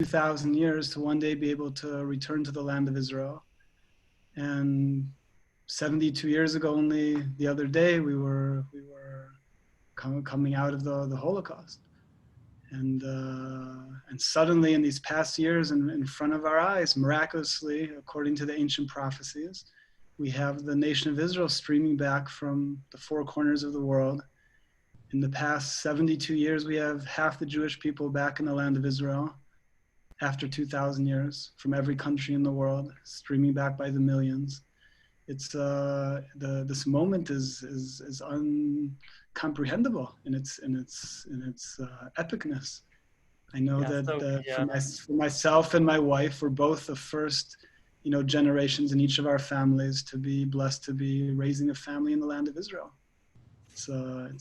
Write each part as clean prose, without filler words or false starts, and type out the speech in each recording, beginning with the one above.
2,000 years to one day be able to return to the land of Israel. And 72 years ago, only the other day, we were coming out of the Holocaust. And suddenly in these past years, in front of our eyes, miraculously, according to the ancient prophecies, we have the nation of Israel streaming back from the four corners of the world. In the past 72 years, we have half the Jewish people back in the land of Israel. After 2,000 years, from every country in the world, streaming back by the millions. It's this moment is uncomprehendable in its epicness. I know for myself and my wife, we're both the first, generations in each of our families to be blessed to be raising a family in the land of Israel. It's a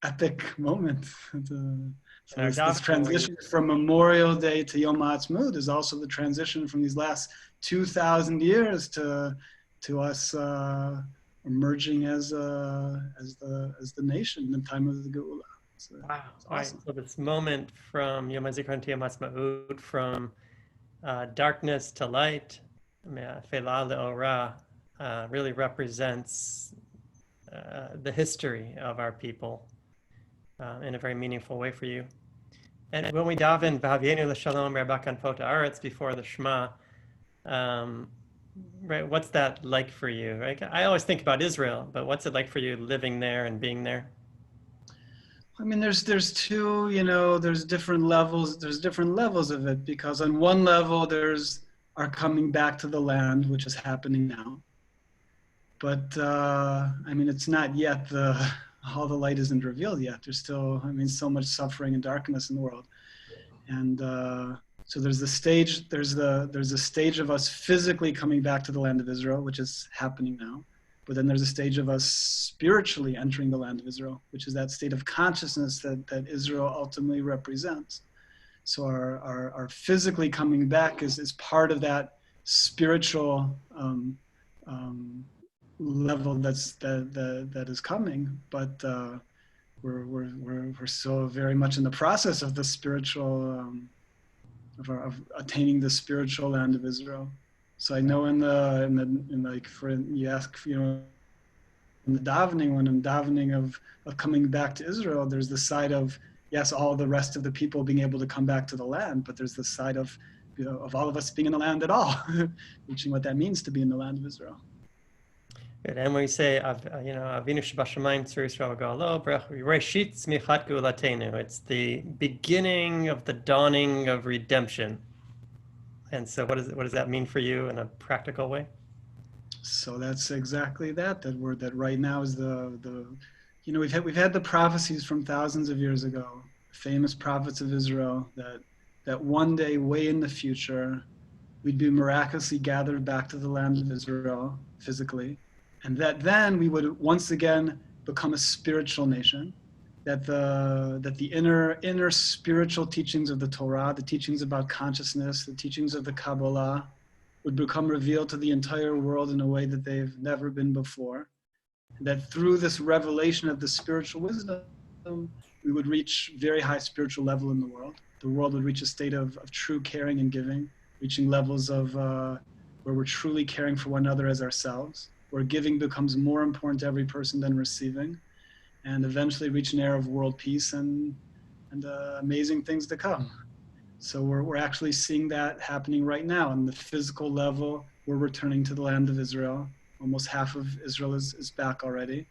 epic moment. So this transition from Memorial Day to Yom HaAtzmaut is also the transition from these last 2,000 years to us emerging as the nation in the time of the Geula. Wow! Awesome. So this moment from Yom HaZikaron to Yom HaAtzmaut, from darkness to light, Felah le'ora, really represents the history of our people in a very meaningful way for you. And when we daven V'havienu l'shalom Re'abakan Fota Aretz before the Shema, right? What's that like for you? Right? I always think about Israel, but what's it like for you living there and being there? I mean, there's two, there's different levels. There's different levels of it, because on one level there's our coming back to the land, which is happening now. But I mean, it's not yet all the light isn't revealed yet. There's still, so much suffering and darkness in the world. And so there's the stage, there's a stage of us physically coming back to the land of Israel, which is happening now. But then there's a stage of us spiritually entering the land of Israel, which is that state of consciousness that Israel ultimately represents. So our physically coming back is part of that spiritual level that is coming, but we're still very much in the process of the spiritual of attaining the spiritual land of Israel. So I know in you ask, in the davening, when I'm davening of coming back to Israel, there's the side of, yes, all the rest of the people being able to come back to the land, but there's the side of of all of us being in the land at all, reaching what that means to be in the land of Israel. Good. And when we say, Avinu Shebashamayim Tzur Yisrael Ga'alo, Reshit Tzmichat Geulatenu, it's the beginning of the dawning of redemption. And so, what does that mean for you in a practical way? So that's exactly that word that right now is we've had the prophecies from thousands of years ago, famous prophets of Israel, that one day, way in the future, we'd be miraculously gathered back to the land of Israel physically. And that then we would once again become a spiritual nation, that the inner spiritual teachings of the Torah, the teachings about consciousness, the teachings of the Kabbalah, would become revealed to the entire world in a way that they've never been before. And that through this revelation of the spiritual wisdom, we would reach very high spiritual level in the world. The world would reach a state of true caring and giving, reaching levels of where we're truly caring for one another as ourselves, where giving becomes more important to every person than receiving, and eventually reach an era of world peace and amazing things to come. So we're actually seeing that happening right now. On the physical level, we're returning to the land of Israel. Almost half of Israel is back already.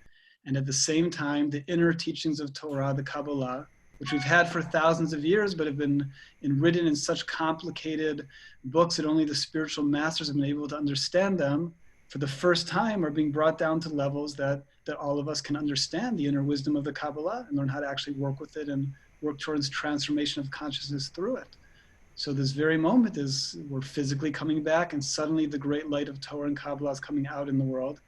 And at the same time, the inner teachings of Torah, the Kabbalah, which we've had for thousands of years, but have been written in such complicated books that only the spiritual masters have been able to understand them, for the first time are being brought down to levels that all of us can understand the inner wisdom of the Kabbalah and learn how to actually work with it and work towards transformation of consciousness through it. So this very moment is we're physically coming back, and suddenly the great light of Torah and Kabbalah is coming out in the world,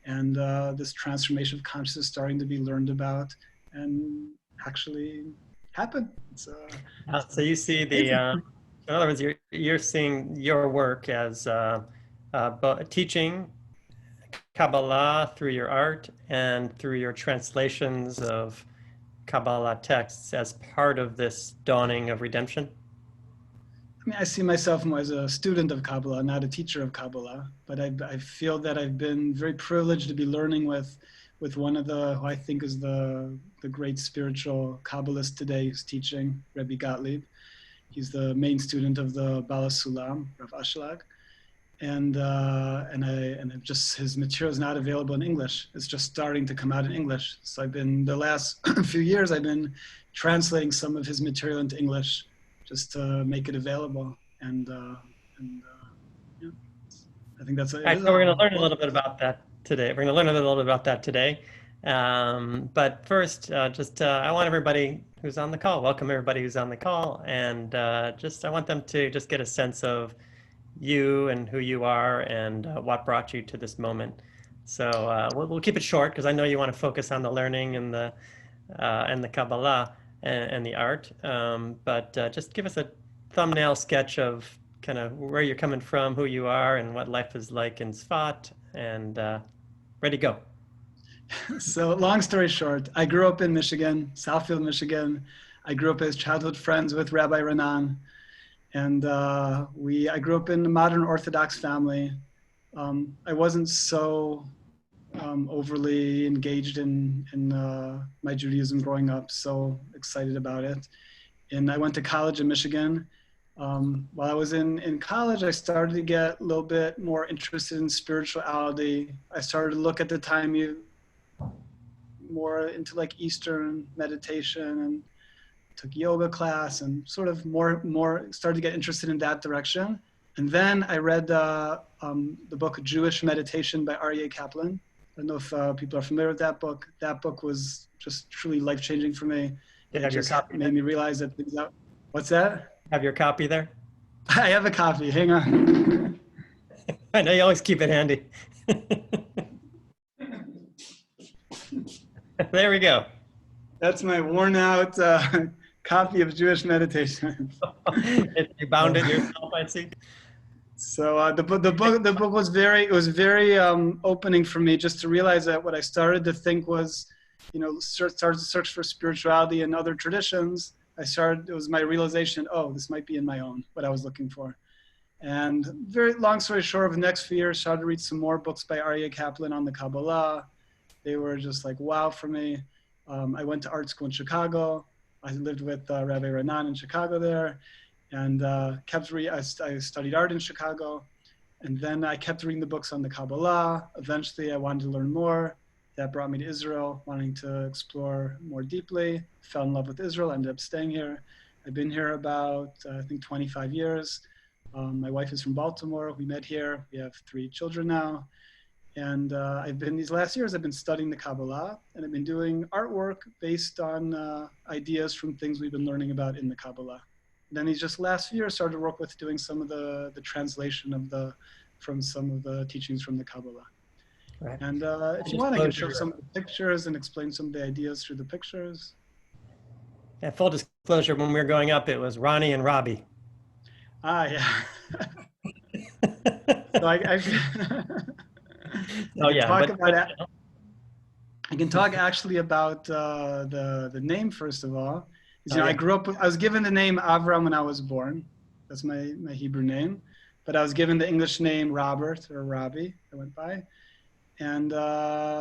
and this transformation of consciousness is starting to be learned about and actually happen. So you see in other words, you're seeing your work as teaching Kabbalah through your art and through your translations of Kabbalah texts as part of this dawning of redemption? I see myself more as a student of Kabbalah, not a teacher of Kabbalah, but I feel that I've been very privileged to be learning with one of the, who I think is the great spiritual Kabbalist today who's teaching, Rebbe Gottlieb. He's the main student of the Bala Sulam, Rav Ashlag. And I've just, his material is not available in English. It's just starting to come out in English. So I've been, the last few years, I've been translating some of his material into English just to make it available. And yeah, I think that's it. All right, so we're going to learn a little bit about that today. We're going to learn a little bit about that today. But first, I want everybody who's on the call, welcome everybody who's on the call. And I want them to just get a sense of you and who you are and what brought you to this moment. So we'll keep it short because I know you want to focus on the learning and the Kabbalah and the art. But just give us a thumbnail sketch of kind of where you're coming from, who you are, and what life is like in Sfat. And ready, go. So long story short, I grew up in Michigan, Southfield, Michigan. I grew up as childhood friends with Rabbi Renan. And I grew up in a modern Orthodox family. I wasn't so overly engaged in my Judaism growing up, so excited about it. And I went to college in Michigan. While I was in college, I started to get a little bit more interested in spirituality. I started to look at the time more into like Eastern meditation and took yoga class and sort of more started to get interested in that direction. And then I read the book Jewish Meditation by Aryeh Kaplan. I don't know if people are familiar with that book. That book was just truly life-changing for me. You have your copy made me realize that things out. What's that? Have your copy there? I have a copy. Hang on. I know you always keep it handy. There we go. That's my worn out copy of Jewish Meditation. You bound it yourself, I see. So the book was very opening for me, just to realize that what I started to think was, started to search for spirituality in other traditions. It was my realization, oh, this might be in my own, what I was looking for. And very long story short, over the next few years, started to read some more books by Aryeh Kaplan on the Kabbalah. They were just like, wow for me. I went to art school in Chicago. I lived with Rabbi Renan in Chicago there, and I studied art in Chicago. And then I kept reading the books on the Kabbalah. Eventually, I wanted to learn more. That brought me to Israel, wanting to explore more deeply. Fell in love with Israel, ended up staying here. I've been here about, I think, 25 years. My wife is from Baltimore. We met here. We have 3 children now. And these last years, I've been studying the Kabbalah, and I've been doing artwork based on ideas from things we've been learning about in the Kabbalah. And then these just last year, started to work with doing some of the translation from some of the teachings from the Kabbalah. Right. And if you want, I can show some of the pictures and explain some of the ideas through the pictures. Yeah, full disclosure, when we were growing up, it was Ronnie and Robbie. Ah, yeah. So I can talk actually about the name first of all. I grew up. I was given the name Avraham when I was born. That's my Hebrew name, but I was given the English name Robert or Robbie. I went by, and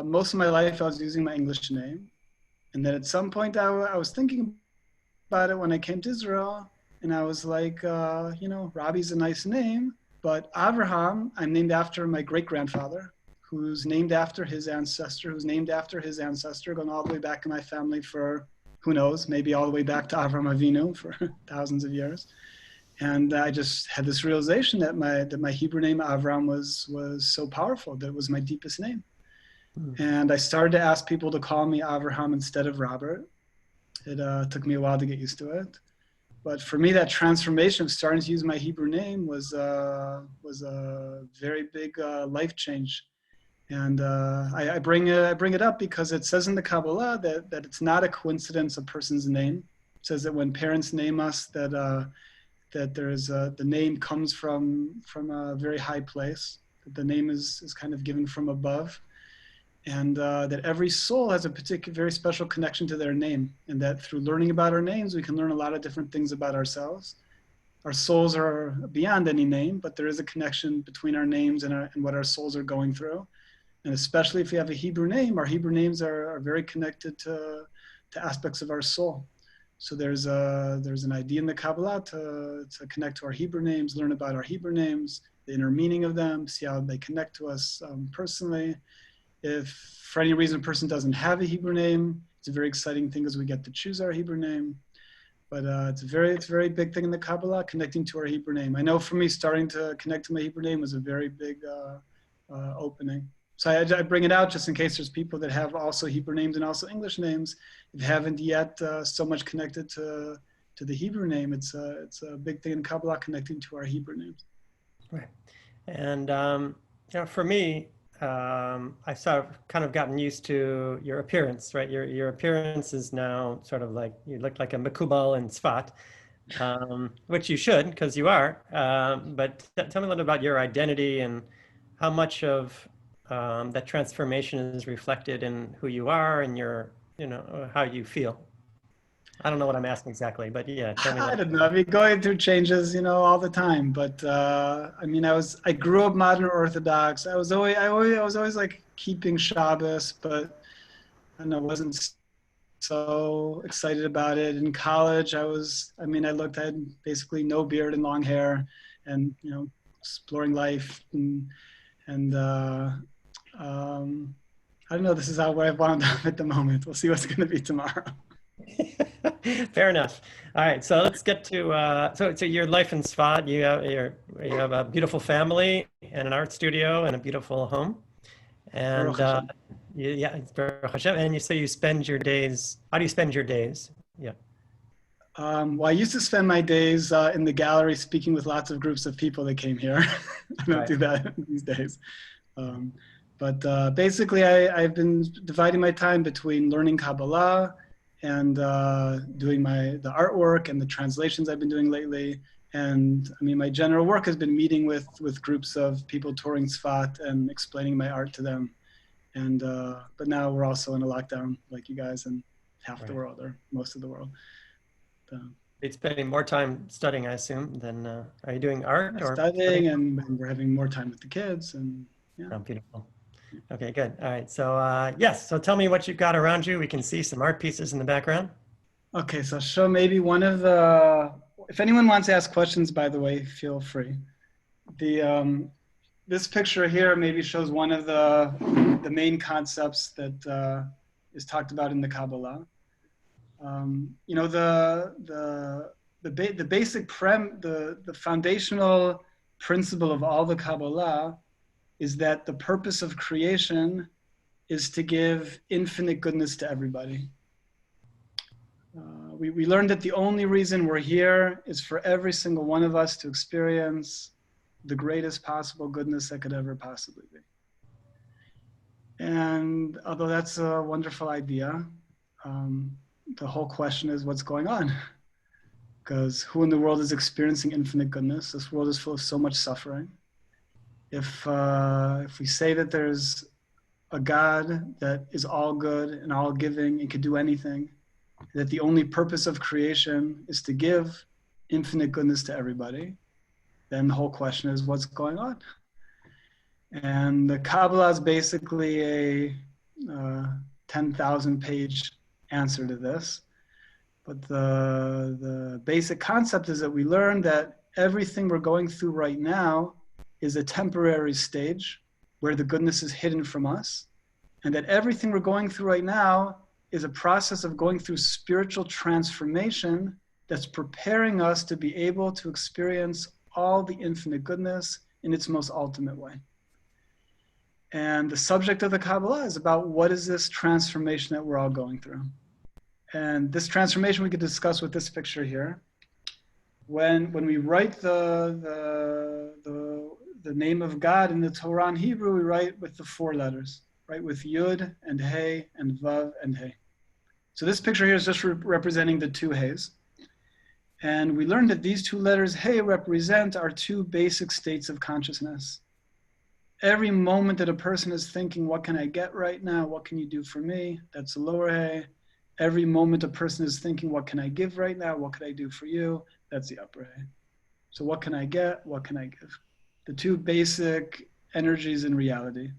most of my life I was using my English name. And then at some point I was thinking about it when I came to Israel, and I was like, Robbie's a nice name, but Avraham, I'm named after my great-grandfather, who's named after his ancestor, going all the way back in my family for, who knows, maybe all the way back to Avraham Avinu for thousands of years. And I just had this realization that my Hebrew name Avraham was so powerful, that it was my deepest name. And I started to ask people to call me Avraham instead of Robert. It took me a while to get used to it. But for me, that transformation of starting to use my Hebrew name was a very big life change. And I bring it up because it says in the Kabbalah that it's not a coincidence a person's name. It says that when parents name us, that there's the name comes from a very high place. That the name is kind of given from above, and that every soul has a particular, very special connection to their name, and that through learning about our names, we can learn a lot of different things about ourselves. our souls are beyond any name, but there is a connection between our names and what our souls are going through. And especially if we have a Hebrew name, our Hebrew names are very connected to aspects of our soul. So there's an idea in the Kabbalah to connect to our Hebrew names, learn about our Hebrew names, the inner meaning of them, see how they connect to us personally. If for any reason a person doesn't have a Hebrew name, it's a very exciting thing because we get to choose our Hebrew name. But it's a very big thing in the Kabbalah, connecting to our Hebrew name. I know for me, starting to connect to my Hebrew name was a very big opening. So I bring it out just in case there's people that have also Hebrew names and also English names. If you haven't yet so much connected to the Hebrew name, it's a big thing in Kabbalah, connecting to our Hebrew names. Right. And, for me, I've sort of kind of gotten used to your appearance, right? Your appearance is now sort of like, you look like a Makubal in Sfat, which you should, because you are. But tell me a little about your identity and how much of that transformation is reflected in who you are and your, how you feel. I don't know what I'm asking exactly, but yeah, tell me a I little. don't know. I mean, going through changes, all the time. But I mean, I grew up modern Orthodox. I was always like keeping Shabbos, but I don't know, wasn't so excited about it. In college, I had basically no beard and long hair, and exploring life and I don't know. This is where I wound up at the moment. We'll see what's going to be tomorrow. Fair enough. All right, so let's get to so your life in Sfat. You have a beautiful family and an art studio and a beautiful home, and Baruch Hashem. yeah, it's Baruch Hashem. And you say you spend your days. How do you spend your days? Yeah. Well, I used to spend my days in the gallery speaking with lots of groups of people that came here. I don't Right. do that these days. But basically, I've been dividing my time between learning Kabbalah and doing the artwork and the translations I've been doing lately. And I mean, my general work has been meeting with groups of people touring Sfat and explaining my art to them. And but now we're also in a lockdown, like you guys, and half the Right. world or most of the world. You're spending more time studying, I assume, than are you doing art or Studying and we're having more time with the kids and yeah. Oh, beautiful. Okay, good. All right. So yes. So tell me what you've got around you. We can see some art pieces in the background. Okay, so I'll show maybe if anyone wants to ask questions, by the way, feel free. This picture here maybe shows one of the main concepts that is talked about in the Kabbalah. The foundational principle of all the Kabbalah is that the purpose of creation is to give infinite goodness to everybody. We learned that the only reason we're here is for every single one of us to experience the greatest possible goodness that could ever possibly be. And although that's a wonderful idea, the whole question is what's going on? Because who in the world is experiencing infinite goodness? This world is full of so much suffering. If we say that there's a God that is all good and all giving and could do anything, that the only purpose of creation is to give infinite goodness to everybody, then the whole question is what's going on? And the Kabbalah is basically a 10,000 page answer to this. But the basic concept is that we learn that everything we're going through right now is a temporary stage where the goodness is hidden from us, and that everything we're going through right now is a process of going through spiritual transformation that's preparing us to be able to experience all the infinite goodness in its most ultimate way. And the subject of the Kabbalah is about what is this transformation that we're all going through. And this transformation we could discuss with this picture here. When we write the name of God in the Torah in Hebrew, we write with the 4 letters, right? With Yud and Hey and Vav and Hey. So this picture here is just representing the 2 Heys. And we learned that these 2 letters, Hey, represent our 2 basic states of consciousness. Every moment that a person is thinking, what can I get right now? What can you do for me? That's the lower Hey. Every moment a person is thinking, what can I give right now? What could I do for you? That's the upper Hey. So what can I get? What can I give? The two basic energies in reality.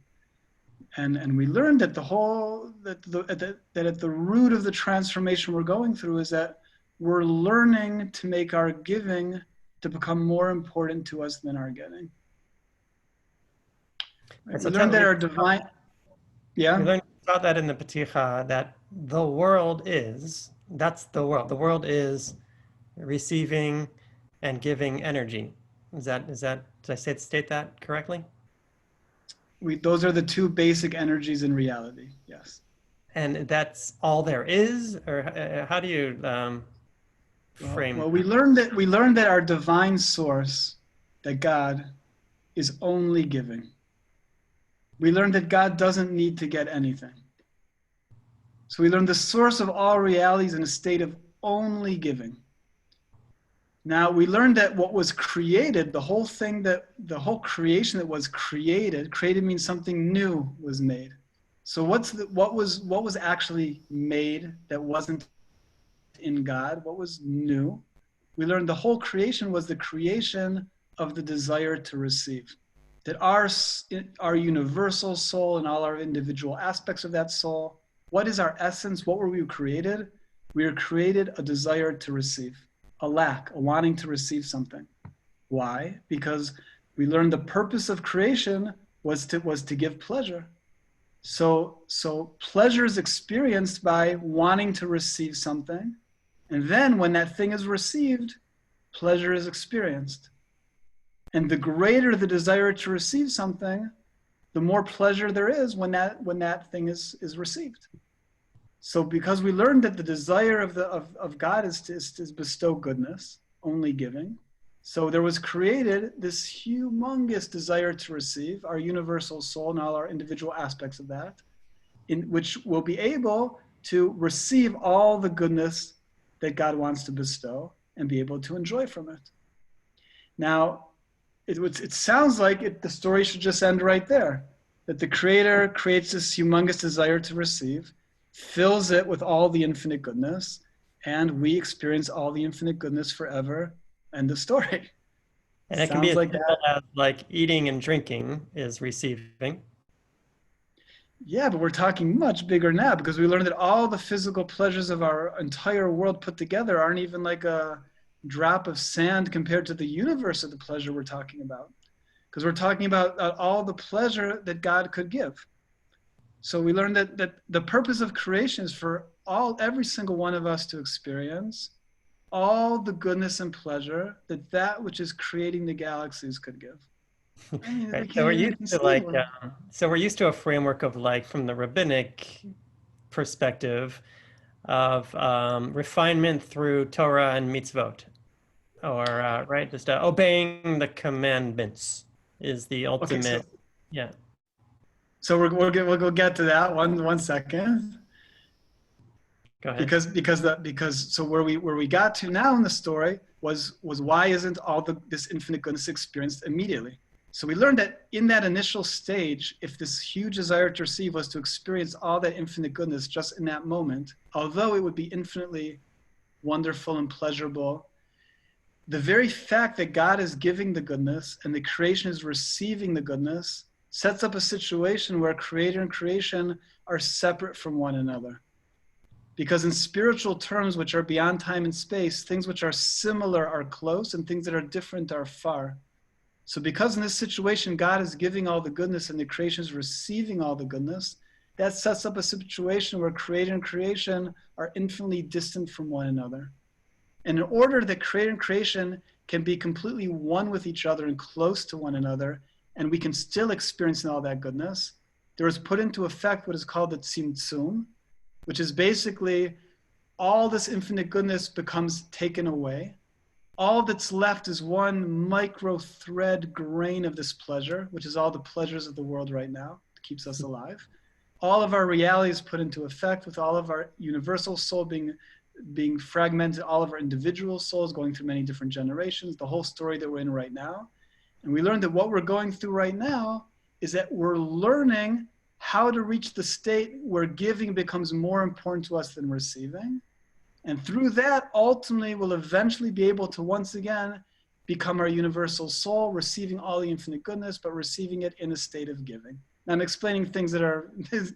And we learned that that at the root of the transformation we're going through is that we're learning to make our giving to become more important to us than our getting. Right? So We learned that our divine, we yeah. learned about that in the Paticha, that the world that's the world. The world is receiving and giving energy. Did I state that correctly? Those are the two basic energies in reality. Yes. And that's all there is, or how do you frame Well, that? we learned that our divine source, that God, is only giving. We learned that God doesn't need to get anything. So we learned the source of all realities in a state of only giving. Now we learned that what was created, the whole creation that was created means something new was made. So what was actually made that wasn't in God? What was new? We learned the whole creation was the creation of the desire to receive. That our universal soul and all our individual aspects of that soul, what is our essence? What were we created? We were created a desire to receive, a lack, a wanting to receive something. Why? Because we learned the purpose of creation was to give pleasure. So pleasure is experienced by wanting to receive something. And then when that thing is received, pleasure is experienced. And the greater the desire to receive something, the more pleasure there is when that thing is received. So because we learned that the desire of God is to bestow goodness, only giving. So there was created this humongous desire to receive, our universal soul and all our individual aspects of that, in which will be able to receive all the goodness that God wants to bestow and be able to enjoy from it. Now, it sounds like the story should just end right there, that the Creator creates this humongous desire to receive, fills it with all the infinite goodness, and we experience all the infinite goodness forever. End of story. And it can be Sounds as like simple that. as like eating and drinking is receiving. Yeah, but we're talking much bigger now because we learned that all the physical pleasures of our entire world put together aren't even like a drop of sand compared to the universe of the pleasure we're talking about. Because we're talking about all the pleasure that God could give. So we learned that the purpose of creation is for every single one of us to experience all the goodness and pleasure that which is creating the galaxies could give. I mean, we Right. So can't we're even used to conceive of. so we're used to a framework of like from the rabbinic perspective of refinement through Torah and mitzvot, or right, just obeying the commandments is the Okay, ultimate. Yeah. so we'll get to that one second. Go ahead. Because so where we got to now in the story was why isn't this infinite goodness experienced immediately? So we learned that in that initial stage, if this huge desire to receive was to experience all that infinite goodness just in that moment, although it would be infinitely wonderful and pleasurable, the very fact that God is giving the goodness and the creation is receiving the goodness sets up a situation where creator and creation are separate from one another. Because in spiritual terms, which are beyond time and space, things which are similar are close and things that are different are far. So because in this situation, God is giving all the goodness and the creation is receiving all the goodness, that sets up a situation where creator and creation are infinitely distant from one another. And in order that creator and creation can be completely one with each other and close to one another, and we can still experience all that goodness, there is put into effect what is called the tzimtzum, which is basically all this infinite goodness becomes taken away. All that's left is one micro thread grain of this pleasure, which is all the pleasures of the world right now, that keeps us alive. All of our reality is put into effect with all of our universal soul being fragmented, all of our individual souls going through many different generations, the whole story that we're in right now. And we learned that what we're going through right now is that we're learning how to reach the state where giving becomes more important to us than receiving. And through that, ultimately, we'll eventually be able to once again become our universal soul, receiving all the infinite goodness, but receiving it in a state of giving. Now, I'm explaining things that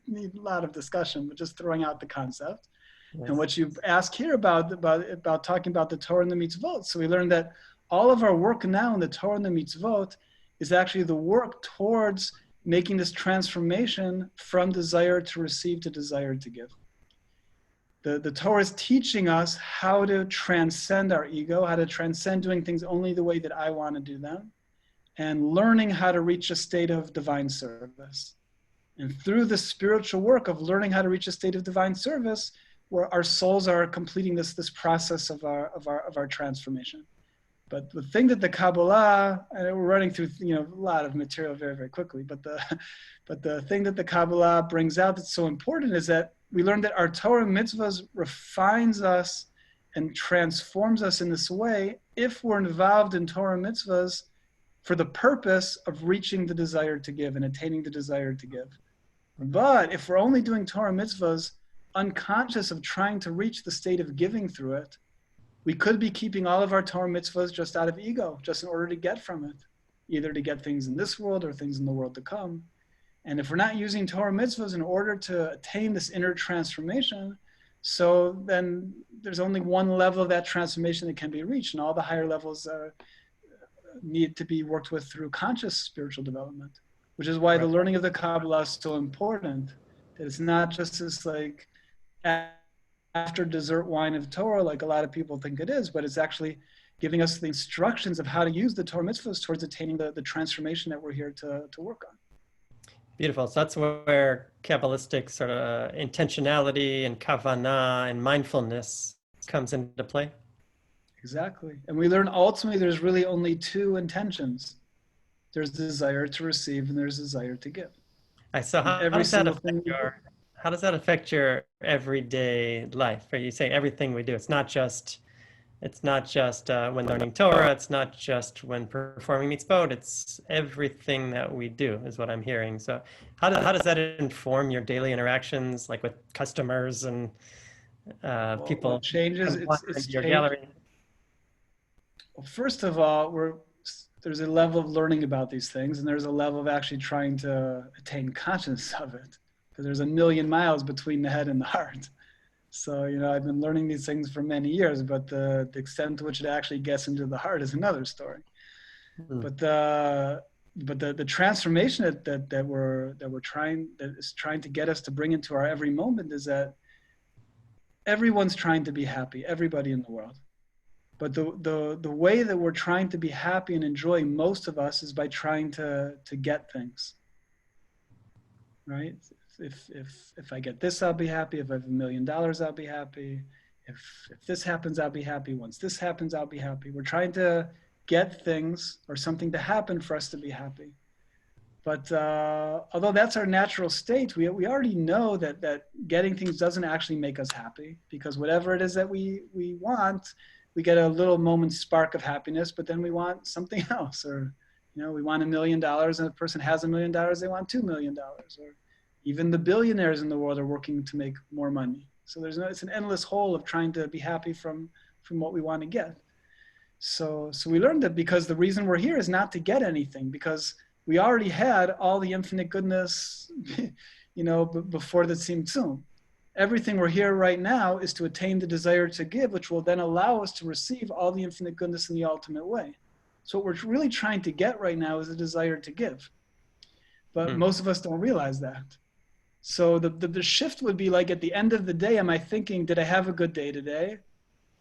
need a lot of discussion, but just throwing out the concept. Yes. And what you ask here about talking about the Torah and the mitzvot. So we learned that all of our work now in the Torah and the mitzvot is actually the work towards making this transformation from desire to receive to desire to give. The Torah is teaching us how to transcend our ego, how to transcend doing things only the way that I want to do them, and learning how to reach a state of divine service. And through the spiritual work of learning how to reach a state of divine service, where our souls are completing this process of our transformation. But the thing that the Kabbalah, and we're running through a lot of material very, very quickly, but the thing that the Kabbalah brings out that's so important is that we learned that our Torah mitzvahs refines us and transforms us in this way if we're involved in Torah mitzvahs for the purpose of reaching the desire to give and attaining the desire to give. But if we're only doing Torah mitzvahs unconscious of trying to reach the state of giving through it, we could be keeping all of our Torah mitzvahs just out of ego, just in order to get from it, either to get things in this world or things in the world to come. And if we're not using Torah mitzvahs in order to attain this inner transformation, so then there's only one level of that transformation that can be reached, and all the higher levels need to be worked with through conscious spiritual development, which is why the learning of the Kabbalah is so important. That it's not just this like after dessert wine of Torah, like a lot of people think it is, but it's actually giving us the instructions of how to use the Torah mitzvahs towards attaining the transformation that we're here to work on. Beautiful. So that's where Kabbalistic sort of intentionality and kavanah and mindfulness comes into play. Exactly. And we learn ultimately there's really only two intentions. There's desire to receive and there's desire to give. So how does that affect your everyday life? Are you saying everything we do? It's not just when learning Torah. It's not just when performing mitzvot. It's everything that we do, is what I'm hearing. So, how does that inform your daily interactions, like with customers and people? It changes. It's your gallery. Well, first of all, there's a level of learning about these things, and there's a level of actually trying to attain consciousness of it, because there's a million miles between the head and the heart. So, I've been learning these things for many years, but the extent to which it actually gets into the heart is another story. Mm-hmm. But the transformation that is trying to get us to bring into our every moment is that everyone's trying to be happy, everybody in the world. But the way that we're trying to be happy and enjoy, most of us, is by trying to get things, right? If I get this, I'll be happy. If I have $1 million, I'll be happy. If this happens, I'll be happy. Once this happens, I'll be happy. We're trying to get things or something to happen for us to be happy. But although that's our natural state, we already know that getting things doesn't actually make us happy, because whatever it is that we want, we get a little moment spark of happiness, but then we want something else. Or, we want $1 million, and the person has $1 million, they want $2 million. Or even the billionaires in the world are working to make more money. So it's an endless hole of trying to be happy from what we want to get. So we learned that because the reason we're here is not to get anything, because we already had all the infinite goodness, before the Tzimtzum. Everything we're here right now is to attain the desire to give, which will then allow us to receive all the infinite goodness in the ultimate way. So what we're really trying to get right now is a desire to give. But most of us don't realize that. So the shift would be like, at the end of the day, am I thinking, did I have a good day today?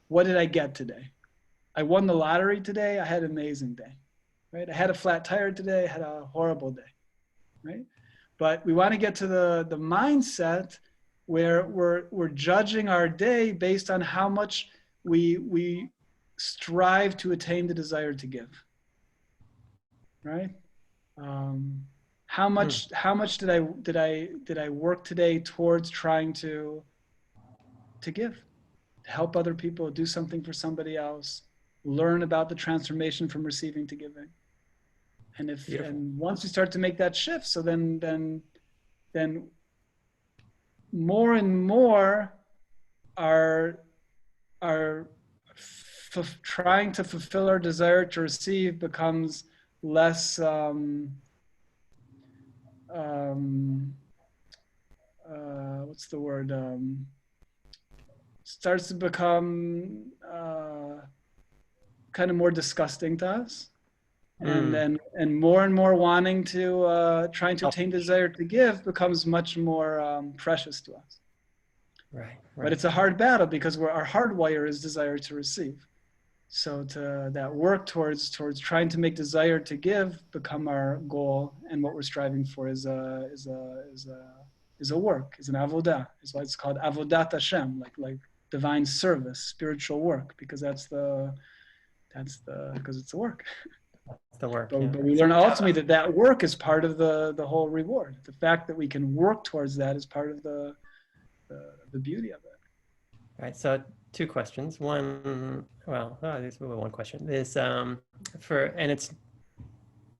What did I get today? I won the lottery today. I had an amazing day, right? I had a flat tire today. I had a horrible day, right? But we want to get to the mindset where we're judging our day based on how much we strive to attain the desire to give, right? How much did I work today towards trying to give, to help other people, do something for somebody else, learn about the transformation from receiving to giving. And once we start to make that shift, so then more and more our trying to fulfill our desire to receive becomes less what's the word, starts to become kind of more disgusting to us, and more wanting to trying to attain desire to give becomes much more precious to us. Right. But it's a hard battle because our hardwire is desire to receive. So that work towards trying to make desire to give become our goal, and what we're striving for is a work, is an avodah. Is why it's called avodat Hashem, like divine service, spiritual work, because because it's a work. The work. But we learn ultimately that work is part of the whole reward. The fact that we can work towards that is part of the beauty of it. Right. So 2 questions. One, well, one question is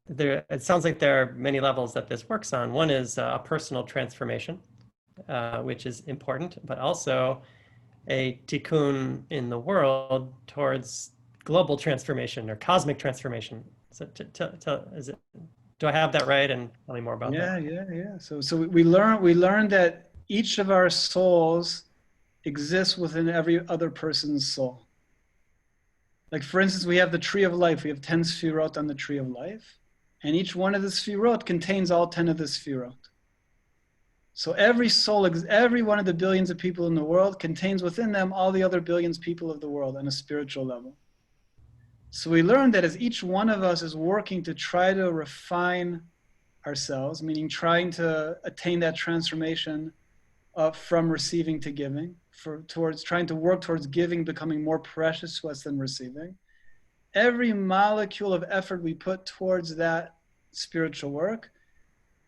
it sounds like there are many levels that this works on. One is a personal transformation, which is important, but also a tikkun in the world towards global transformation or cosmic transformation. So do I have that right? And tell me more about that. Yeah. So we learn that each of our souls exists within every other person's soul. Like, for instance, we have the tree of life. We have 10 sfirot on the tree of life. And each one of the sfirot contains all 10 of the sfirot. So every soul, every one of the billions of people in the world contains within them all the other billions of people of the world on a spiritual level. So we learn that as each one of us is working to try to refine ourselves, meaning trying to attain that transformation from receiving to giving, towards trying to work towards giving becoming more precious to us than receiving. Every molecule of effort we put towards that spiritual work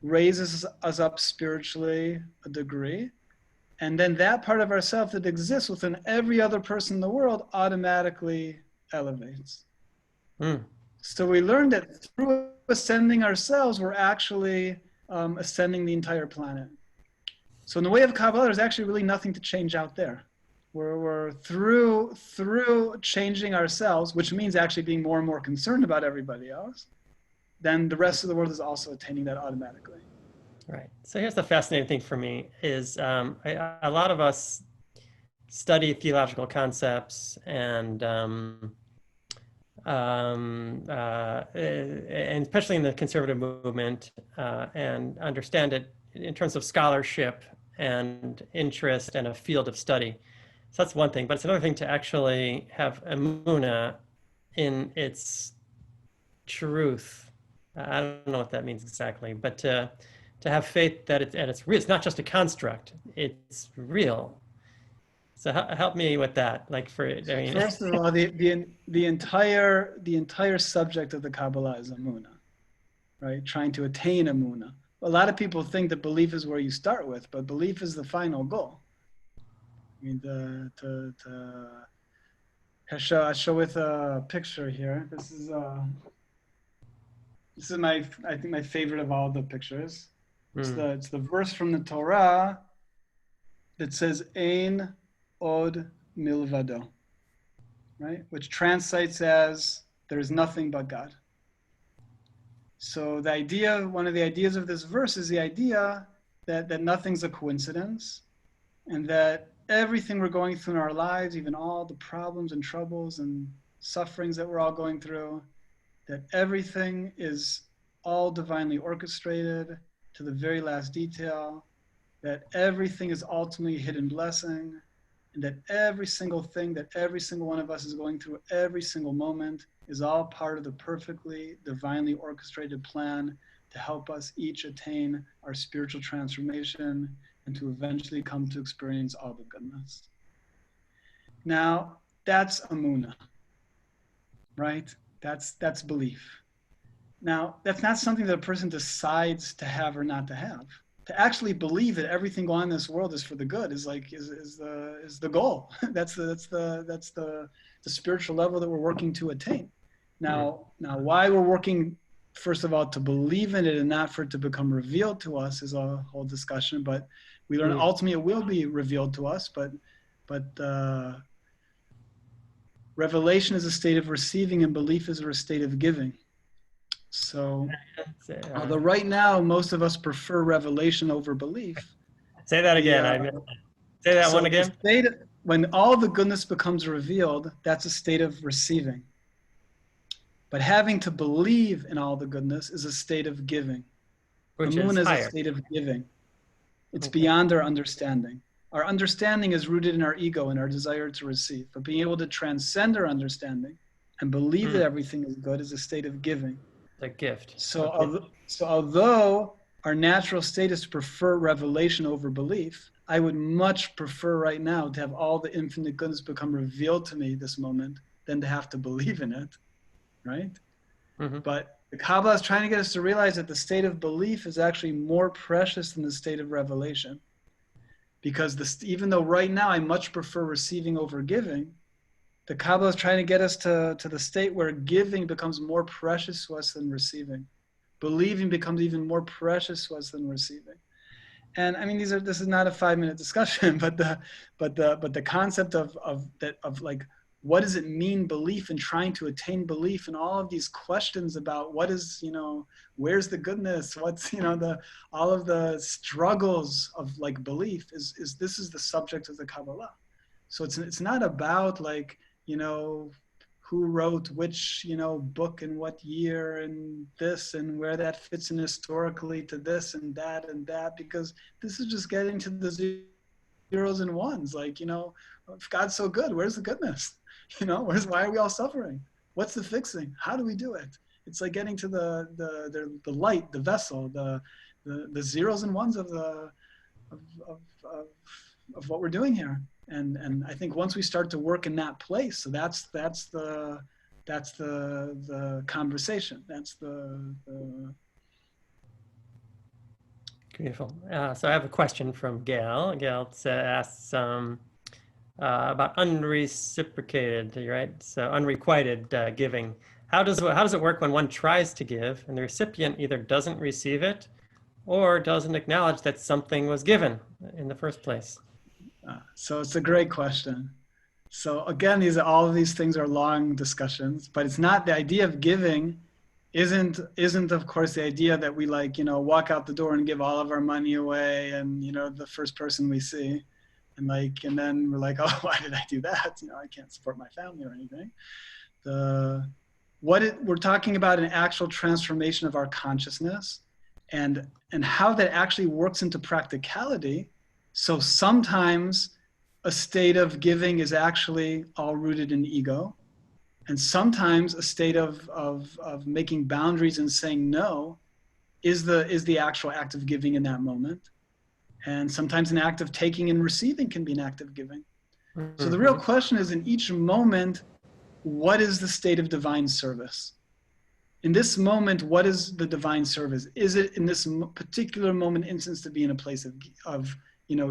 raises us up spiritually a degree. And then that part of ourselves that exists within every other person in the world automatically elevates. So we learned that through ascending ourselves, we're actually ascending the entire planet. So in the way of Kabbalah, there's actually really nothing to change out there. We're through changing ourselves, which means actually being more and more concerned about everybody else, then the rest of the world is also attaining that automatically. Right. So here's the fascinating thing for me is a lot of us study theological concepts and especially in the conservative movement and understand it in terms of scholarship and interest and a field of study. So that's one thing, but it's another thing to actually have emunah in its truth. I don't know what that means exactly, but to have faith that it's real. It's not just a construct; it's real. So help me with that. Like first of all, the entire subject of the Kabbalah is emunah, right? Trying to attain emunah. A lot of people think that belief is where you start with, but belief is the final goal. I mean, I show with a picture here. This is I think my favorite of all the pictures. It's the verse from the Torah that says Ein od milvado, right? Which translates as there is nothing but God. So one of the ideas of this verse is the idea that nothing's a coincidence, and that everything we're going through in our lives, even all the problems and troubles and sufferings that we're all going through, that everything is all divinely orchestrated to the very last detail, that everything is ultimately hidden blessing, and that every single thing that every single one of us is going through every single moment is all part of the perfectly divinely orchestrated plan to help us each attain our spiritual transformation and to eventually come to experience all the goodness. Now, that's emunah, right? That's belief. Now, that's not something that a person decides to have or not to have. To actually believe that everything going on in this world is for the good is the goal. that's the spiritual level that we're working to attain. Now why we're working, first of all, to believe in it and not for it to become revealed to us is a whole discussion. But we learn ultimately it will be revealed to us. But revelation is a state of receiving and belief is a state of giving. So although right now most of us prefer revelation over belief, say that again. Say that one again. When all the goodness becomes revealed, that's a state of receiving. But having to believe in all the goodness is a state of giving. Which the moon is higher. A state of giving. It's beyond our understanding. Our understanding is rooted in our ego and our desire to receive. But being able to transcend our understanding and believe that everything is good is a state of giving. A gift. So although our natural state is to prefer revelation over belief, I would much prefer right now to have all the infinite goodness become revealed to me this moment than to have to believe in it, right? But the Kabbalah is trying to get us to realize that the state of belief is actually more precious than the state of revelation. Because even though right now I much prefer receiving over giving, the Kabbalah is trying to get us to the state where giving becomes more precious to us than receiving. Believing becomes even more precious to us than receiving. And I mean, this is not a 5-minute discussion, but the concept of like, what does it mean belief and trying to attain belief and all of these questions about what is, where's the goodness, what's, all of the struggles of like belief is this is the subject of the Kabbalah. So it's not about like, who wrote which, book in what year and this and where that fits in historically to this and that, because this is just getting to the zeros and ones. Like, if God's so good, where's the goodness? Why are we all suffering? What's the fixing? How do we do it? It's like getting to the light, the vessel, the zeros and ones of what we're doing here. And I think once we start to work in that place, so that's the conversation. That's the Beautiful. So I have a question from Gail. Gail asks about unreciprocated, right? So unrequited giving. How does it work when one tries to give and the recipient either doesn't receive it or doesn't acknowledge that something was given in the first place? So it's a great question. So again, all of these things are long discussions, but it's not the idea of giving isn't of course the idea that we like, walk out the door and give all of our money away and, the first person we see and then we're like, oh, why did I do that? I can't support my family or anything. We're talking about an actual transformation of our consciousness and how that actually works into practicality. So sometimes a state of giving is actually all rooted in ego. And sometimes a state of making boundaries and saying no is the actual act of giving in that moment. And sometimes an act of taking and receiving can be an act of giving. So the real question is, in each moment, what is the state of divine service? In this moment, what is the divine service? Is it in this particular moment instance to be in a place of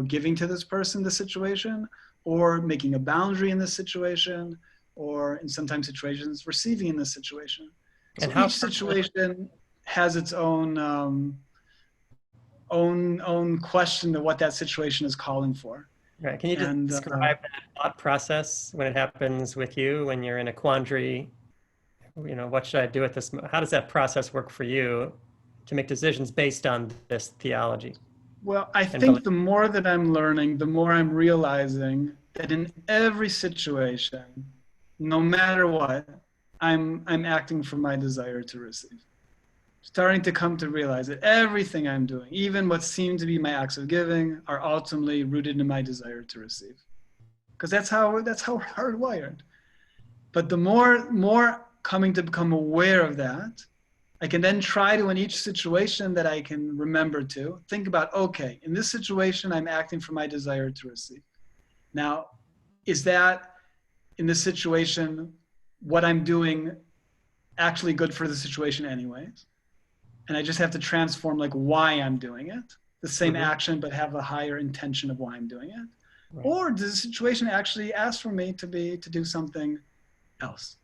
giving to this person the situation, or making a boundary in this situation, or in sometimes situations, receiving in this situation? So each situation has its own question of what that situation is calling for. Right. Can you just describe that thought process when it happens with you, when you're in a quandary? What should I do at this? How does that process work for you to make decisions based on this theology? Well, I think the more that I'm learning, the more I'm realizing that in every situation, no matter what, I'm acting from my desire to receive. Starting to come to realize that everything I'm doing, even what seem to be my acts of giving, are ultimately rooted in my desire to receive. Because that's how we're hardwired. But the more coming to become aware of that, I can then try to, in each situation that I can remember to, think about, okay, in this situation, I'm acting from my desire to receive. Now, is that, in this situation, what I'm doing actually good for the situation anyways? And I just have to transform like why I'm doing it, the same action, but have a higher intention of why I'm doing it. Right. Or does the situation actually ask for me to do something else?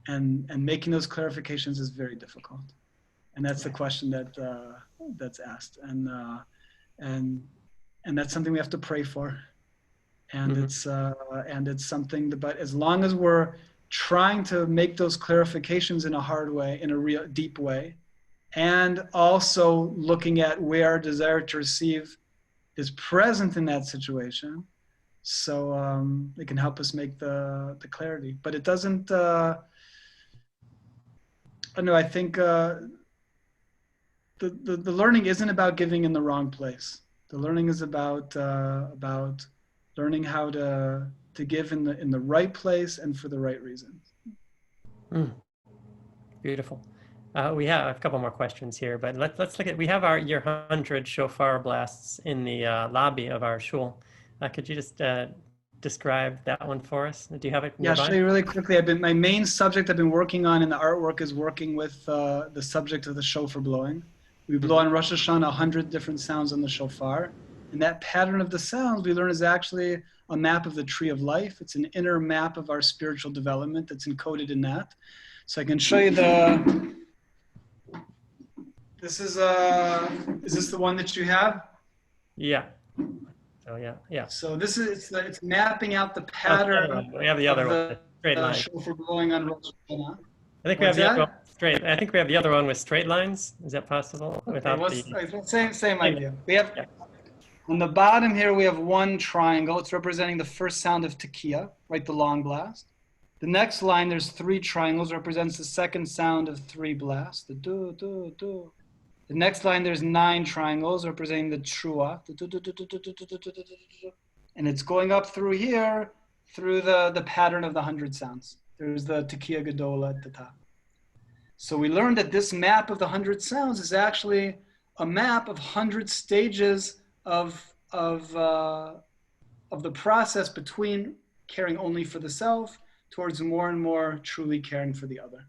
And making those clarifications is very difficult. And that's the question that's asked. And that's something we have to pray for. and Mm-hmm. it's something that, but as long as we're trying to make those clarifications in a hard way, in a real deep way, and also looking at where our desire to receive is present in that situation, so it can help us make the clarity. But it doesn't. No, I think the learning isn't about giving in the wrong place. The learning is about learning how to give in the right place and for the right reasons. Mm, beautiful. We have a couple more questions here, but let's look at, we have your 100 shofar blasts in the lobby of our shul. Could you just describe that one for us? Do you have it Yeah, I'll nearby? show you really quickly. My main subject I've been working on in the artwork is working with the subject of the shofar blowing. We blow Mm-hmm. on Rosh Hashanah 100 different sounds on the shofar. And that pattern of the sounds we learn is actually a map of the tree of life. It's an inner map of our spiritual development that's encoded in that. So I can show you this is this the one that you have? Yeah. Oh, yeah. Yeah. So this is, it's mapping out the Oh, the other pattern one. We have the of other one, the the straight line. shofar blowing on Rosh Hashanah. I think we have What's the other one that? straight. I think we have the other one with straight lines. Is that possible? Okay, Without the same yeah, idea. We have yeah. on the bottom here we have one triangle. It's representing the first sound of tekiah, right? The long blast. The next line there's three triangles, represents the second sound of three blasts. The do do do. The next line there's 9 triangles, representing the trua. The do do do do do do do do do do do. And it's going up through here, through the pattern of the 100 sounds. There's the tekiah gadola at the top. So we learned that this map of the 100 sounds is actually a map of 100 stages of the process between caring only for the self towards more and more truly caring for the other.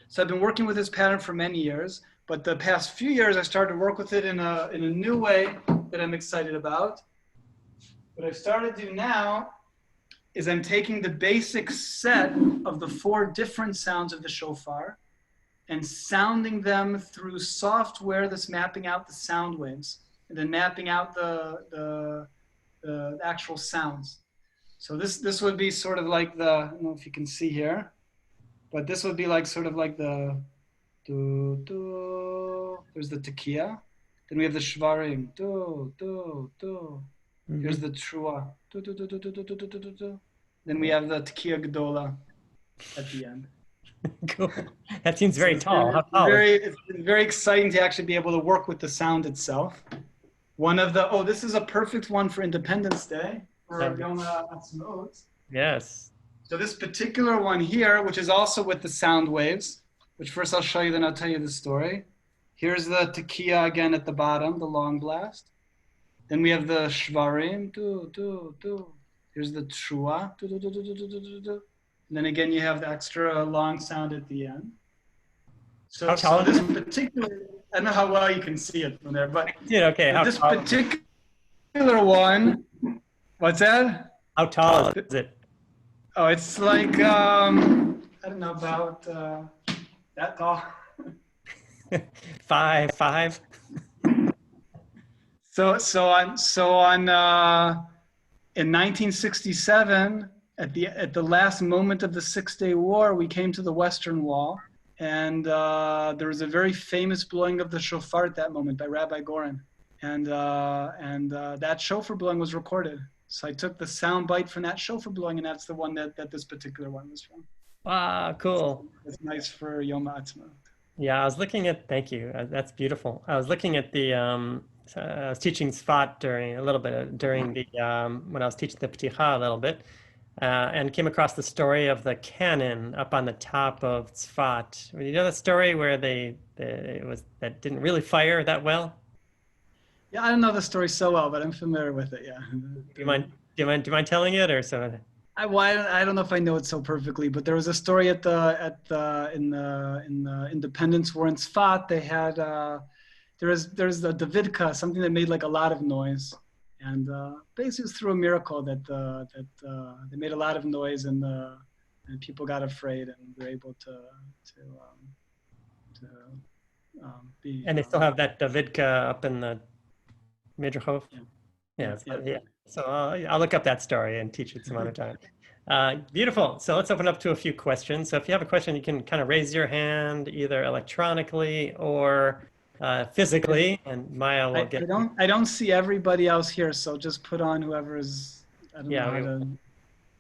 So I've been working with this pattern for many years, but the past few years I started to work with it in a new way that I'm excited about. What I've started to do now is I'm taking the basic set of the 4 different sounds of the shofar and sounding them through software that's mapping out the sound waves and then mapping out the actual sounds. So this would be sort of like the, I don't know if you can see here, but this would be like sort of like the do do. There's the tekiah. Then we have the shvarim. Do do do. Mm-hmm. Here's the trua. Do do do do do do do do do do. Then we have the tekiah gedola at the end. Cool. That seems very tall. How It's tall is it? it's been very exciting to actually be able to work with the sound itself. One of the, this is a perfect one for Independence Day for Yom Ha'atzmaut. Yes. So this particular one here, which is also with the sound waves, which first I'll show you, then I'll tell you the story. Here's the tekiah again at the bottom, the long blast. Then we have the shvarim, do, do, do. Here's the trua, do, do, do, do, do, do, do, do. And then again, you have the extra long sound at the end. So, How tall this is it? particular, I don't know how well you can see it from there, but Yeah, okay. How this tall? particular one, what's that? How tall is it? Oh, it's like, I don't know, about that tall. 5'5". So on in 1967, at the last moment of the 6-Day War, we came to the Western Wall, and there was a very famous blowing of the shofar at that moment by Rabbi Goren, and that shofar blowing was recorded. So I took the sound bite from that shofar blowing, and that's the one that this particular one was from. Wow, cool. It's nice for Yom Ha'atzmaut. Yeah, I was looking at, thank you. That's beautiful. I was looking at the, I was teaching Sfat during the, when I was teaching the Pticha a little bit, and came across the story of the cannon up on the top of Sfat. You know the story where that didn't really fire that well? Yeah, I don't know the story so well, but I'm familiar with it. Yeah. Do you mind telling it, or so? I don't know if I know it so perfectly, but there was a story in the Independence War in Sfat. They had there's the Davidka, something that made like a lot of noise, and basically it was through a miracle that they made a lot of noise and people got afraid and were able to be. And they still have that Davidka up in the Midrashov? Yeah. Yeah, Yeah. yeah. So I'll look up that story and teach it some other time. Beautiful. So let's open up to a few questions. So if you have a question, you can kind of raise your hand either electronically or physically, and Maya will get. I don't see everybody else here, so just put on whoever's, I don't know Yeah, how to.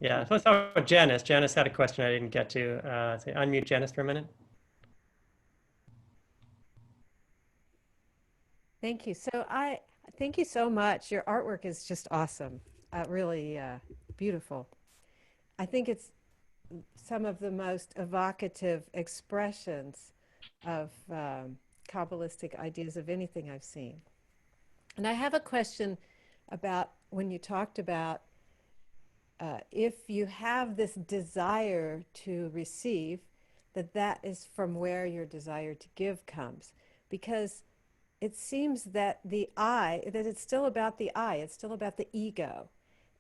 yeah. So let's start with Janice. Janice had a question I didn't get to. So unmute Janice for a minute. Thank you. Thank you so much. Your artwork is just awesome. Really beautiful. I think it's some of the most evocative expressions of Kabbalistic ideas of anything I've seen. And I have a question about when you talked about if you have this desire to receive, that is from where your desire to give comes. Because it seems that that it's still about the I, it's still about the ego.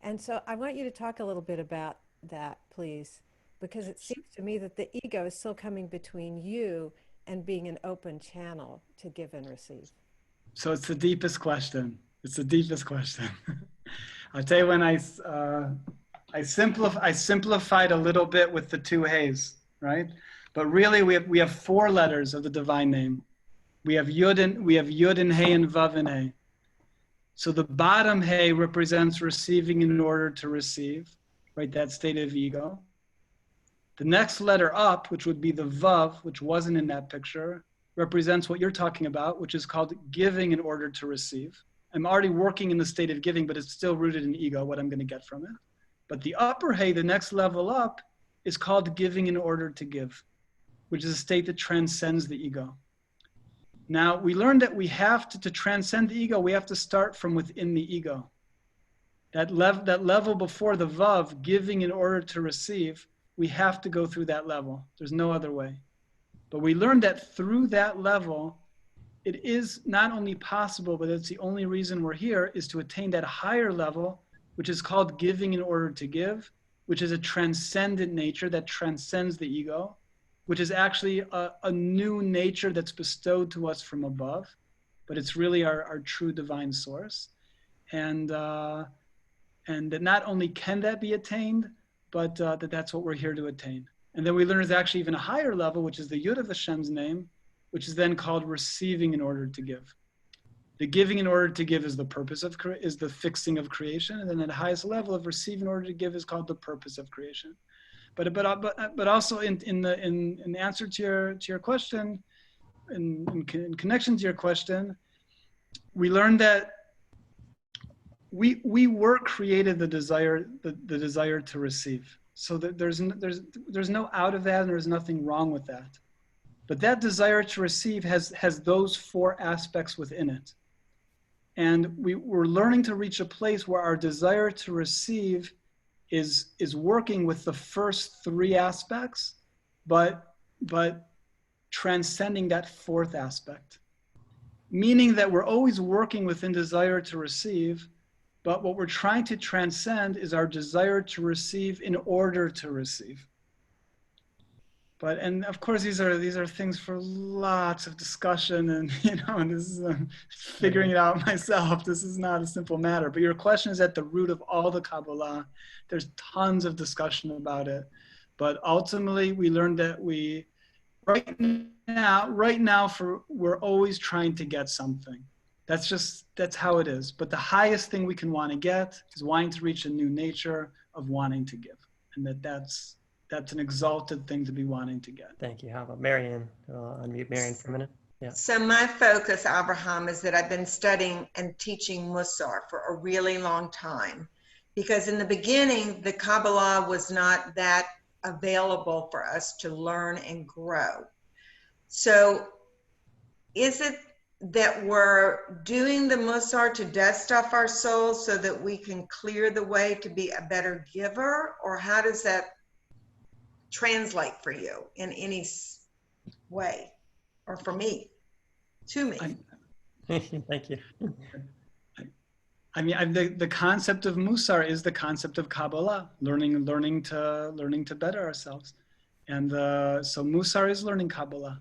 And so I want you to talk a little bit about that, please, because it seems to me that the ego is still coming between you and being an open channel to give and receive. So it's the deepest question. It's the deepest question. I'll tell you when I simplified a little bit with the two Heys, right? But really we have four letters of the divine name. We have Yud and Hey and Vav and Hey. So the bottom Hey represents receiving in order to receive, right? That state of ego. The next letter up, which would be the Vav, which wasn't in that picture, represents what you're talking about, which is called giving in order to receive. I'm already working in the state of giving, but it's still rooted in ego, what I'm going to get from it. But the upper Hey, the next level up, is called giving in order to give, which is a state that transcends the ego. Now, we learned that we have to transcend the ego, we have to start from within the ego. That level before the Vav, giving in order to receive, we have to go through that level. There's no other way. But we learned that through that level, it is not only possible, but it's the only reason we're here, is to attain that higher level, which is called giving in order to give, which is a transcendent nature that transcends the ego, which is actually a new nature that's bestowed to us from above, but it's really our true divine source. And that not only can that be attained, but that's what we're here to attain. And then we learn there's actually even a higher level, which is the Yud of Hashem's name, which is then called receiving in order to give. The giving in order to give is the purpose of is the fixing of creation, and then at the highest level of receiving in order to give is called the purpose of creation. But also in answer to your question, in connection to your question, we learned that we were created the desire to receive. So that there's no out of that, and there's nothing wrong with that. But that desire to receive has those four aspects within it. And we're learning to reach a place where our desire to receive is working with the first three aspects, but transcending that fourth aspect. Meaning that we're always working within desire to receive, but what we're trying to transcend is our desire to receive in order to receive. And of course, these are things for lots of discussion, and and this is figuring it out myself. This is not a simple matter. But your question is at the root of all the Kabbalah. There's tons of discussion about it, but ultimately, we learned that right now, we're always trying to get something. That's how it is. But the highest thing we can want to get is wanting to reach a new nature of wanting to give, and that's an exalted thing to be wanting to get. Thank you. How about Marianne? Unmute Marianne for a minute. Yeah. So my focus, Avraham, is that I've been studying and teaching Musar for a really long time, because in the beginning, the Kabbalah was not that available for us to learn and grow. So is it that we're doing the Musar to dust off our souls so that we can clear the way to be a better giver? Or how does that translate for you in any way, or for me, to me? Thank you. I mean, the concept of Musar is the concept of Kabbalah, learning to better ourselves, and so Musar is learning Kabbalah.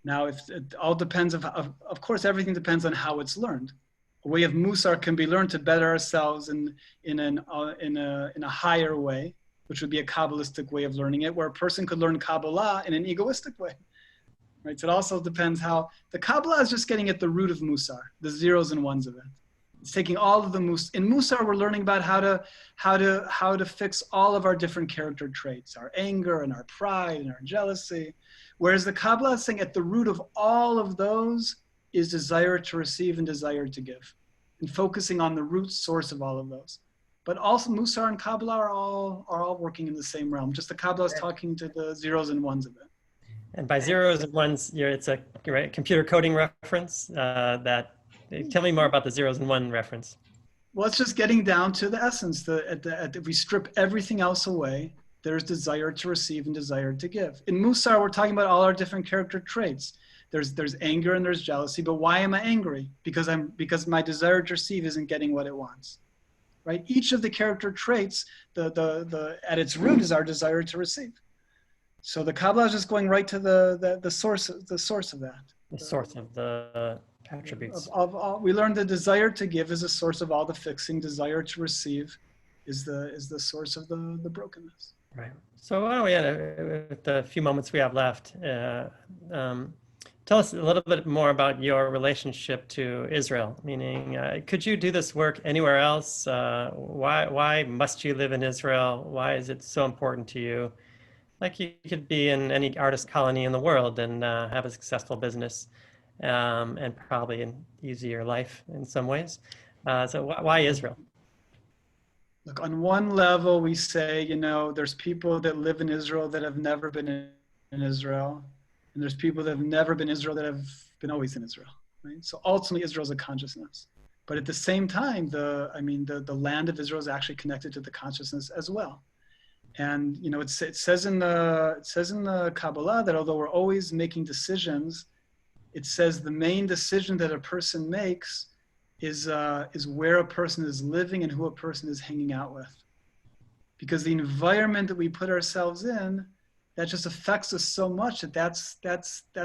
Now, if it all depends of course, everything depends on how it's learned. A way of Musar can be learned to better ourselves in a higher way, which would be a Kabbalistic way of learning it, where a person could learn Kabbalah in an egoistic way. Right? So it also depends how the Kabbalah is just getting at the root of Musar, the zeros and ones of it. It's taking all of the in Musar, we're learning about how to fix all of our different character traits, our anger and our pride and our jealousy. Whereas the Kabbalah is saying at the root of all of those is desire to receive and desire to give, and focusing on the root source of all of those. But also Musar and Kabbalah are all working in the same realm. Just the Kabbalah is talking to the zeros and ones of it. And by zeros and ones, it's a computer coding reference. Tell me more about the zeros and one reference. Well, it's just getting down to the essence. If we strip everything else away, there's desire to receive and desire to give. In Musar, we're talking about all our different character traits. There's anger and there's jealousy. But why am I angry? Because my desire to receive isn't getting what it wants. Right? Each of the character traits, at its root is our desire to receive. So the Kabbalah is just going right to the source of that. The source of the attributes. We learned the desire to give is a source of all the fixing. Desire to receive is the source of the brokenness. Right. So why don't we, with the few moments we have left, tell us a little bit more about your relationship to Israel. Meaning, could you do this work anywhere else? Why must you live in Israel? Why is it so important to you? Like you could be in any artist colony in the world and have a successful business and probably an easier life in some ways. So why Israel? Look, on one level, we say, there's people that live in Israel that have never been in Israel. And there's people that have never been in Israel that have been always in Israel. Right? So ultimately, Israel is a consciousness. But at the same time, the land of Israel is actually connected to the consciousness as well. And it says in the Kabbalah that although we're always making decisions, it says the main decision that a person makes is where a person is living and who a person is hanging out with. Because the environment that we put ourselves in, that just affects us so much that's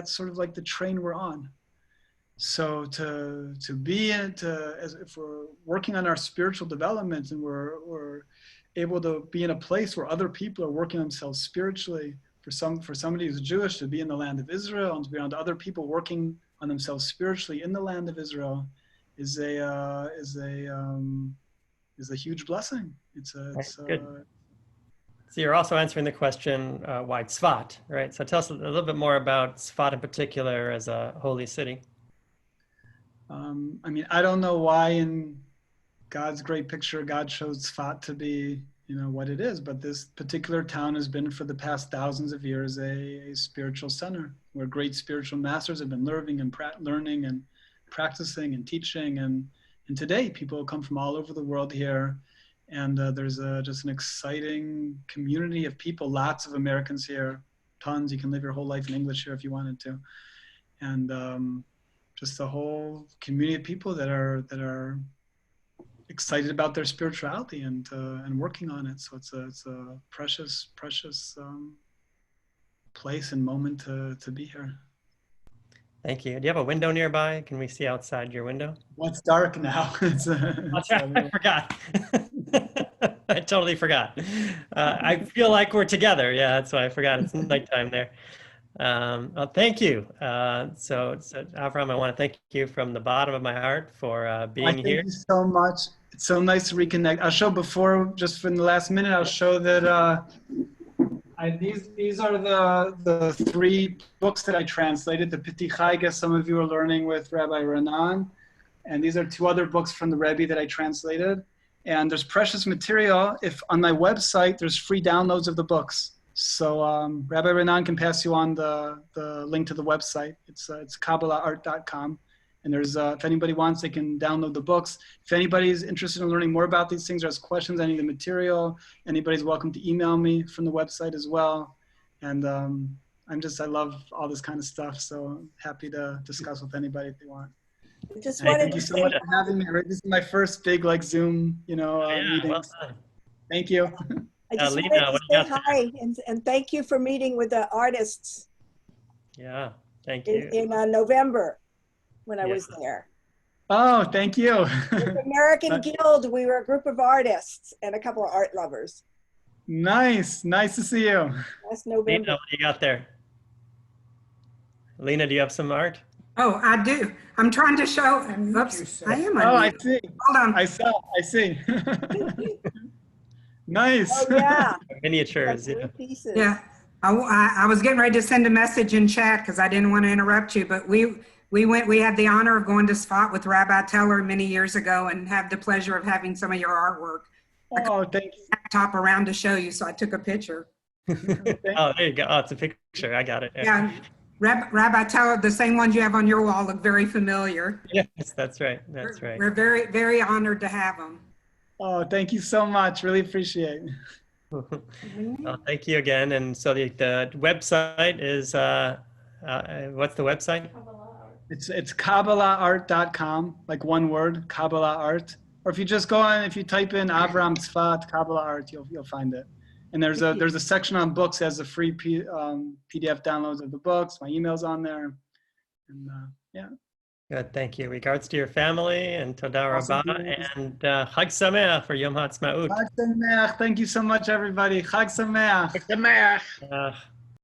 sort of like the train we're on. So if we're working on our spiritual development and we're able to be in a place where other people are working on themselves spiritually, for somebody who's Jewish to be in the land of Israel and to be around other people working on themselves spiritually in the land of Israel is a huge blessing. So you're also answering the question, why Tzfat, right? So tell us a little bit more about Tzfat in particular as a holy city. I don't know why in God's great picture, God chose Tzfat to be, what it is, but this particular town has been for the past thousands of years a spiritual center where great spiritual masters have been learning and practicing and teaching. And today people come from all over the world here. And there's just an exciting community of people, lots of Americans here, tons. You can live your whole life in English here if you wanted to. And just a whole community of people that are excited about their spirituality and working on it. So it's a precious place and moment to be here. Thank you. Do you have a window nearby? Can we see outside your window? Well, it's dark now. I forgot. I totally forgot. I feel like we're together. Yeah, that's why I forgot. It's nighttime there. Well, thank you. So Avraham, I want to thank you from the bottom of my heart for being here. Thank you so much. It's so nice to reconnect. I'll show just in the last minute, I'll show that these are the three books that I translated. The Piticha, I guess some of you are learning with Rabbi Renan. And these are two other books from the Rebbe that I translated. And there's precious material. If on my website, there's free downloads of the books. So Rabbi Renan can pass you on the link to the website. It's KabbalahArt.com. And there's, if anybody wants, they can download the books. If anybody's interested in learning more about these things or has questions, any of the material, anybody's welcome to email me from the website as well. And I love all this kind of stuff. So happy to discuss with anybody if they want. Thank you so much for having me. This is my first big Zoom, meeting. Well, thank you. I just wanted to say hi and thank you for meeting with the artists. Yeah, thank you. In November when I was there. Oh, thank you. The American Guild, we were a group of artists and a couple of art lovers. Nice to see you. Last Lena, November. what do you got there? Lena, do you have some art? Oh, I do. I'm trying to show. Oops, I am. Oh, I unmuted. see. Hold on. I see. Nice. Oh, yeah. Miniatures, Three yeah. pieces. Yeah, I was getting ready to send a message in chat because I didn't want to interrupt you, but we had the honor of going to Sfat with Rabbi Teller many years ago and have the pleasure of having some of your artwork. Oh, thank you. Laptop around to show you, so I took a picture. Oh, there you go. Oh, it's a picture. I got it. Yeah, Rabbi Teller, the same ones you have on your wall look very familiar. Yes, that's right. That's right. We're very, very honored to have them. Oh, thank you so much. Really appreciate it. Well, thank you again. And so the website is, what's the website? It's KabbalahArt.com, like one word, Kabbalah Art. Or if you just go on, if you type in Avrahams Tzfat, Kabbalah Art, you'll find it. And there's a section on books that has the free PDF downloads of the books. My email's on there. And yeah. Good, thank you. Regards to your family and Toda Awesome. Rabba and Chag Sameach for Yom HaAtzmaut. Chag Sameach. Thank you so much, everybody. Chag Sameach. Sameach.